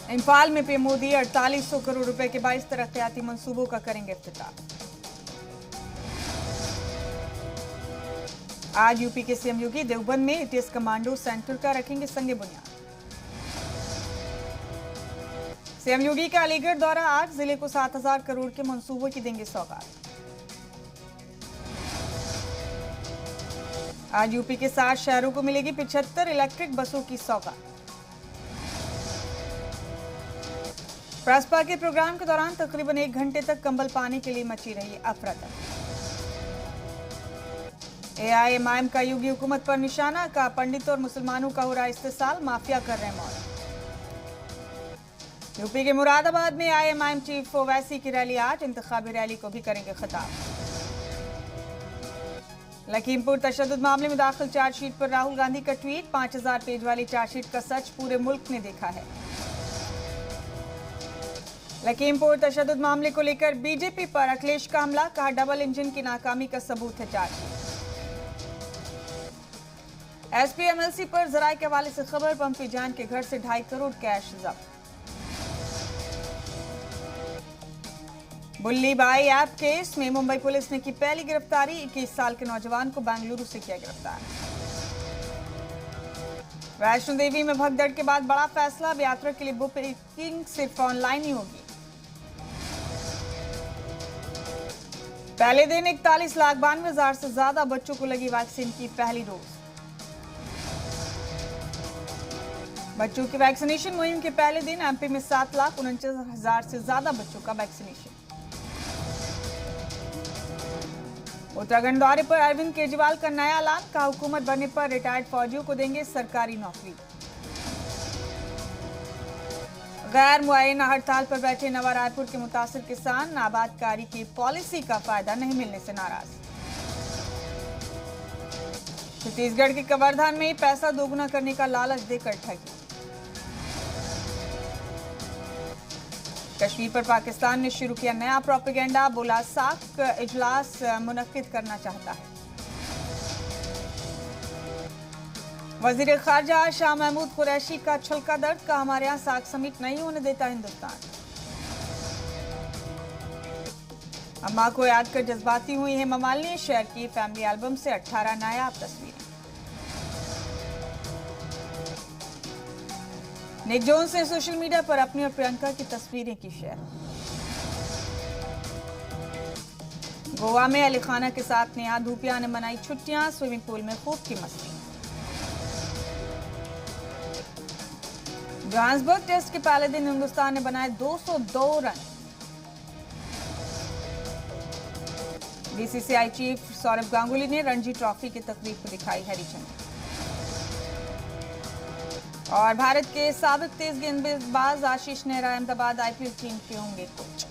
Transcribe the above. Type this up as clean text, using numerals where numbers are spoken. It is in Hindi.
इंफाल में पीएम मोदी 4800 करोड़ रुपए के 22 तरक्याती मंसूबों का करेंगे इफ्तिताह। आज यूपी के सीएम योगी देवबंद में एटीएस कमांडो सेंटर का रखेंगे संगे बुनियाद। सीएम योगी का अलीगढ़ दौरा आज, जिले को 7000 करोड़ के मंसूबों की देंगे सौगात। आज यूपी के 7 शहरों को मिलेगी 75 इलेक्ट्रिक बसों की सौगात। प्रसपा के प्रोग्राम के दौरान तकरीबन 1 घंटे तक कंबल पाने के लिए मची रही अफरा तफरी। एआईएमआईएम का योगी हुकूमत पर निशाना, का पंडित और मुसलमानों का हो रहा इस्तेसाल, माफिया कर रहे मौत। यूपी के मुरादाबाद में एआईएमआईएम चीफ ओवैसी की रैली आज, इंतखाबी रैली को भी करेंगे खिताब। लखीमपुर तशद्दुद मामले में दाखिल चार्जशीट पर राहुल गांधी का ट्वीट, 5000 पेज वाली चार्जशीट का सच पूरे मुल्क ने देखा है। लखीमपुर तशद्दुद मामले को लेकर बीजेपी पर अखिलेश का हमला, कहा डबल इंजन की नाकामी का सबूत है चार्जशीट। एसपीएमएलसी पर जराये के हवाले से खबर, पंपी जान के घर से 2.5 करोड़ कैश जब्त। बुल्ली बाई ऐप केस में मुंबई पुलिस ने की पहली गिरफ्तारी, 21 साल के नौजवान को बेंगलुरु से किया गिरफ्तार। वैष्णो देवी में भगदड़ के बाद बड़ा फैसला, अब यात्रा के लिए बुकिंग सिर्फ ऑनलाइन ही होगी। पहले दिन 41,92,000 से ज्यादा बच्चों को लगी वैक्सीन की पहली डोज। बच्चों की वैक्सीनेशन मुहिम के पहले दिन एमपी में 7,49,000 से ज्यादा बच्चों का वैक्सीनेशन। उत्तराखंड दौरे पर अरविंद केजरीवाल का नया ऐलान, कहा हुकूमत बनने पर रिटायर्ड फौजियों को देंगे सरकारी नौकरी। गैर मुआयना हड़ताल पर बैठे नवा रायपुर के मुतासिर किसान, आबादकारी की पॉलिसी का फायदा नहीं मिलने से नाराज। छत्तीसगढ़ के कवर्धा में पैसा दोगुना करने का लालच देकर ठगी। कश्मीर पर पाकिस्तान ने शुरू किया नया प्रोपेगेंडा, बोला साख इजलास मुनक्किद करना चाहता है। वजीर खारजा शाह महमूद कुरैशी का छलका दर्द, का हमारे यहाँ साख समिट नहीं होने देता हिंदुस्तान। अम्मा को याद कर जज्बाती हुई हेमा मालिनी, शेयर की फैमिली एल्बम से 18 नायाब तस्वीरें। निक जोन्स ने सोशल मीडिया पर अपनी और प्रियंका की तस्वीरें की शेयर। गोवा में अली खाना के साथ नेहा धूपिया ने मनाई छुट्टियां, स्विमिंग पूल में खूब की मस्ती। जोहान्सबर्ग टेस्ट के पहले दिन हिंदुस्तान ने बनाए 202 run. BCCI chief Saurabh Ganguly ने रणजी ट्रॉफी की तकरीब को दिखाई हरी झंडी। और भारत के साबिक तेज गेंदबाज आशीष नेहरा अहमदाबाद आईपीएल टीम के होंगे कोच।